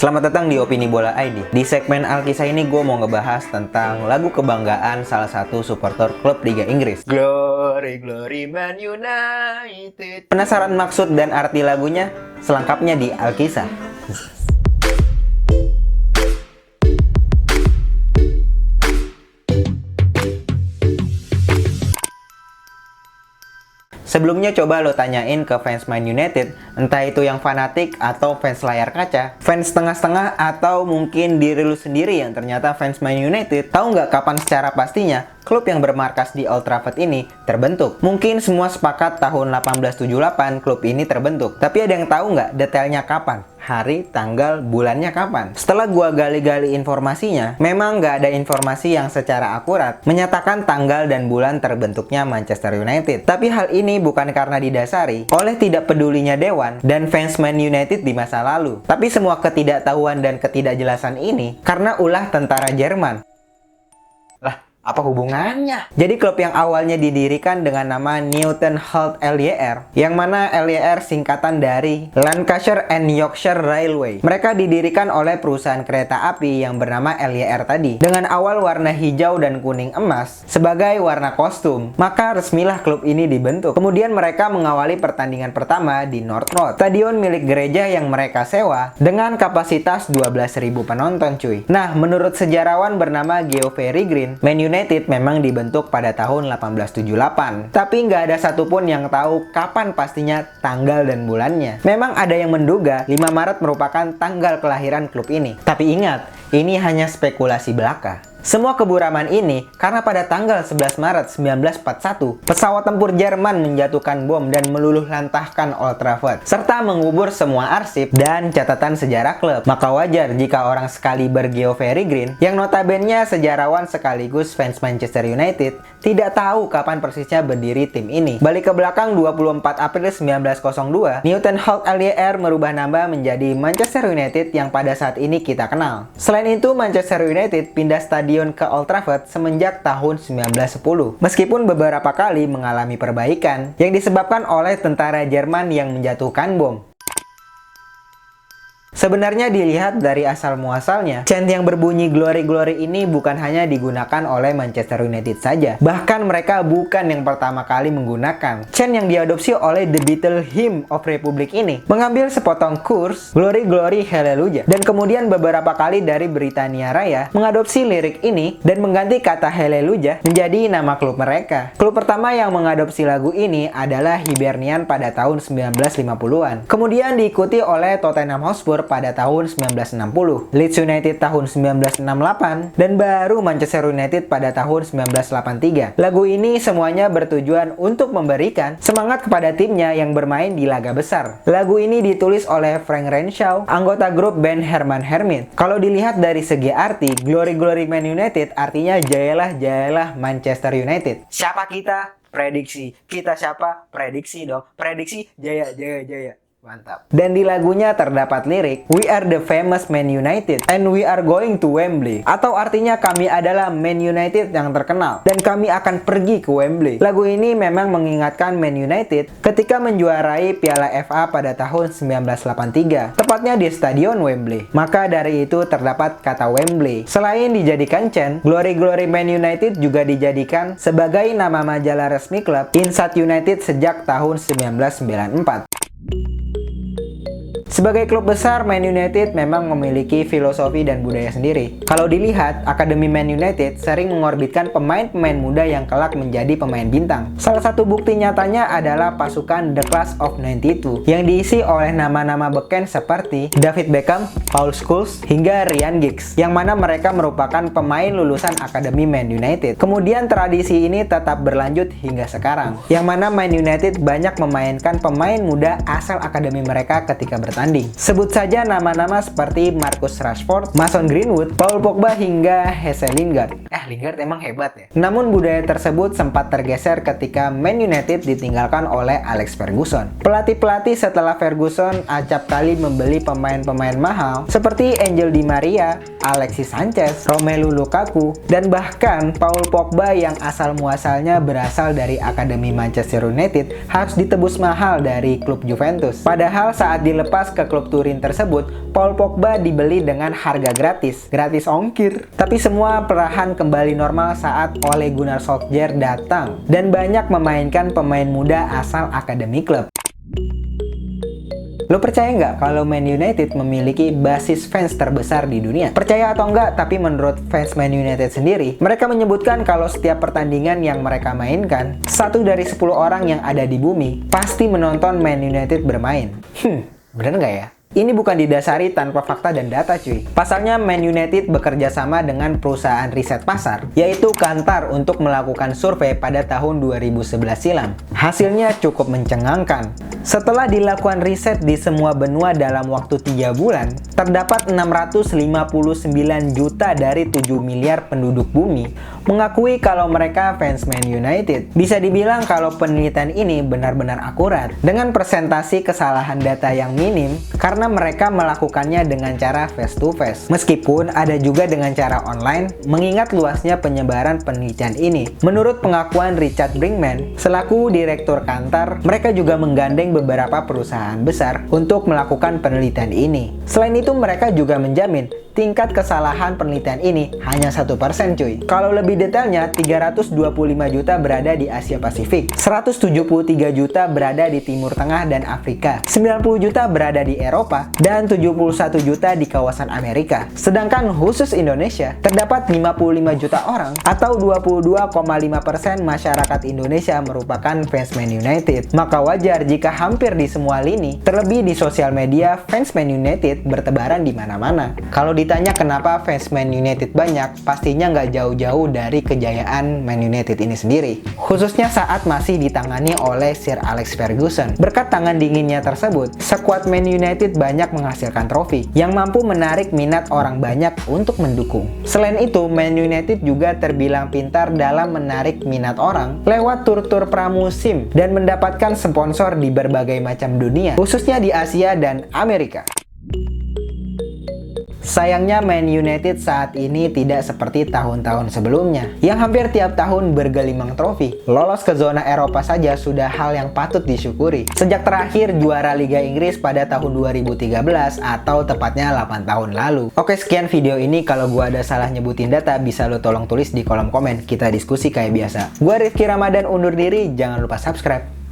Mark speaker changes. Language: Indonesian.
Speaker 1: Selamat datang di Opini Bola ID. Di segmen Alkisah ini gue mau ngebahas tentang lagu kebanggaan salah satu supporter klub Liga Inggris. Glory, glory Man United. Penasaran maksud dan arti lagunya? Selengkapnya di Alkisah. Sebelumnya coba lo tanyain ke fans Man United, entah itu yang fanatik atau fans layar kaca, fans setengah-setengah atau mungkin diri lu sendiri yang ternyata fans Man United. Tahu nggak kapan secara pastinya klub yang bermarkas di Old Trafford ini terbentuk? Mungkin semua sepakat tahun 1878 klub ini terbentuk. Tapi ada yang tahu nggak detailnya kapan? Hari, tanggal, bulannya kapan? Setelah gua gali-gali informasinya, memang nggak ada informasi yang secara akurat menyatakan tanggal dan bulan terbentuknya Manchester United. Tapi hal ini bukan karena didasari oleh tidak pedulinya Dewan dan fans Man United di masa lalu. Tapi semua ketidaktahuan dan ketidakjelasan ini karena ulah tentara Jerman. Apa hubungannya? Jadi klub yang awalnya didirikan dengan nama Newton Halt LYR, yang mana LYR singkatan dari Lancashire and Yorkshire Railway. Mereka didirikan oleh perusahaan kereta api yang bernama LYR tadi, dengan awal warna hijau dan kuning emas sebagai warna kostum. Maka resmilah klub ini dibentuk. Kemudian mereka mengawali pertandingan pertama di North Road, stadion milik gereja yang mereka sewa dengan kapasitas 12.000 penonton cuy. Nah, menurut sejarawan bernama Geoffrey Green, Man United memang dibentuk pada tahun 1878. Tapi nggak ada satupun yang tahu kapan pastinya tanggal dan bulannya. Memang ada yang menduga 5 Maret merupakan tanggal kelahiran klub ini. Tapi ingat, ini hanya spekulasi belaka. Semua keburaman ini karena pada tanggal 11 Maret 1941, pesawat tempur Jerman menjatuhkan bom dan meluluh lantahkan Old Trafford, serta mengubur semua arsip dan catatan sejarah klub. Maka wajar jika orang sekaliber Geoffrey Green, yang notabene sejarawan sekaligus fans Manchester United, tidak tahu kapan persisnya berdiri tim ini. Balik ke belakang, 24 April 1902, Newton Halt LYR merubah nama menjadi Manchester United yang pada saat ini kita kenal. Selain itu, Manchester United pindah stadion ke Old Trafford semenjak tahun 1910. Meskipun beberapa kali mengalami perbaikan yang disebabkan oleh tentara Jerman yang menjatuhkan bom. Sebenarnya dilihat dari asal muasalnya, chant yang berbunyi glory glory ini bukan hanya digunakan oleh Manchester United saja. Bahkan mereka bukan yang pertama kali menggunakan. Chant yang diadopsi oleh The Beatles Hymn of Republic ini mengambil sepotong kurs glory glory hallelujah, dan kemudian beberapa kali dari Britania Raya mengadopsi lirik ini dan mengganti kata hallelujah menjadi nama klub mereka. Klub pertama yang mengadopsi lagu ini adalah Hibernian pada tahun 1950-an. Kemudian diikuti oleh Tottenham Hotspur pada tahun 1960, Leeds United tahun 1968, dan baru Manchester United pada tahun 1983. Lagu ini semuanya bertujuan untuk memberikan semangat kepada timnya yang bermain di laga besar. Lagu ini ditulis oleh Frank Renshaw, anggota grup band Herman Hermit. Kalau dilihat dari segi arti, Glory Glory Man United artinya jayalah jayalah Manchester United. Siapa kita? Prediksi. Kita siapa? Prediksi dong. Prediksi jaya jaya jaya. Mantap. Dan di lagunya terdapat lirik We are the famous Man United and we are going to Wembley, atau artinya kami adalah Man United yang terkenal dan kami akan pergi ke Wembley. Lagu ini memang mengingatkan Man United ketika menjuarai Piala FA pada tahun 1983, tepatnya di Stadion Wembley. Maka dari itu terdapat kata Wembley. Selain dijadikan chant, Glory Glory Man United juga dijadikan sebagai nama majalah resmi klub Inside United sejak tahun 1994. Sebagai klub besar, Man United memang memiliki filosofi dan budaya sendiri. Kalau dilihat, Akademi Man United sering mengorbitkan pemain-pemain muda yang kelak menjadi pemain bintang. Salah satu bukti nyatanya adalah pasukan The Class of 92 yang diisi oleh nama-nama beken seperti David Beckham, Paul Scholes, hingga Ryan Giggs, yang mana mereka merupakan pemain lulusan Akademi Man United. Kemudian tradisi ini tetap berlanjut hingga sekarang, yang mana Man United banyak memainkan pemain muda asal akademi mereka ketika bertanding. Sebut saja nama-nama seperti Marcus Rashford, Mason Greenwood, Paul Pogba hingga Jesse Lingard. Lingard emang hebat ya. Namun budaya tersebut sempat tergeser ketika Man United ditinggalkan oleh Alex Ferguson. Pelatih-pelatih setelah Ferguson acap kali membeli pemain-pemain mahal seperti Angel Di Maria, Alexis Sanchez, Romelu Lukaku, dan bahkan Paul Pogba yang asal muasalnya berasal dari Akademi Manchester United harus ditebus mahal dari klub Juventus. Padahal saat dilepas selepas ke klub Turin tersebut, Paul Pogba dibeli dengan harga gratis ongkir. Tapi semua perlahan kembali normal saat Ole Gunnar Solskjaer datang dan banyak memainkan pemain muda asal akademi klub. Lo percaya nggak kalau Man United memiliki basis fans terbesar di dunia? Percaya atau enggak, tapi menurut fans Man United sendiri, mereka menyebutkan kalau setiap pertandingan yang mereka mainkan, 1 dari 10 orang yang ada di bumi pasti menonton Man United bermain. Bener nggak ya? Ini bukan didasari tanpa fakta dan data cuy. Pasalnya Man United bekerja sama dengan perusahaan riset pasar, yaitu Kantar, untuk melakukan survei pada tahun 2011 silam. Hasilnya cukup mencengangkan. Setelah dilakukan riset di semua benua dalam waktu 3 bulan, terdapat 659 juta dari 7 miliar penduduk bumi mengakui kalau mereka fans Man United. Bisa dibilang kalau penelitian ini benar-benar akurat, dengan presentasi kesalahan data yang minim, karena mereka melakukannya dengan cara face to face. Meskipun ada juga dengan cara online, mengingat luasnya penyebaran penelitian ini. Menurut pengakuan Richard Brinkman, selaku direktur Kantar, mereka juga menggandeng beberapa perusahaan besar untuk melakukan penelitian ini. Selain itu, mereka juga menjamin tingkat kesalahan penelitian ini hanya 1% cuy. Kalau lebih detailnya, 325 juta berada di Asia Pasifik, 173 juta berada di Timur Tengah dan Afrika, 90 juta berada di Eropa, dan 71 juta di kawasan Amerika. Sedangkan khusus Indonesia, terdapat 55 juta orang atau 22,5% masyarakat Indonesia merupakan fans Man United. Maka wajar jika hampir di semua lini, terlebih di sosial media, fans Man United bertebaran di mana-mana. Kalau ditanya kenapa fans Man United banyak, pastinya nggak jauh-jauh dari kejayaan Man United ini sendiri. Khususnya saat masih ditangani oleh Sir Alex Ferguson. Berkat tangan dinginnya tersebut, skuad Man United banyak menghasilkan trofi yang mampu menarik minat orang banyak untuk mendukung. Selain itu, Man United juga terbilang pintar dalam menarik minat orang lewat tur-tur pramusim dan mendapatkan sponsor di berbagai macam dunia, khususnya di Asia dan Amerika. Sayangnya Man United saat ini tidak seperti tahun-tahun sebelumnya, yang hampir tiap tahun bergelimang trofi. Lolos ke zona Eropa saja sudah hal yang patut disyukuri. Sejak terakhir juara Liga Inggris pada tahun 2013 atau tepatnya 8 tahun lalu. Oke, sekian video ini. Kalau gua ada salah nyebutin data, bisa lo tolong tulis di kolom komen. Kita diskusi kayak biasa. Gua Rifki Ramadan undur diri, jangan lupa subscribe.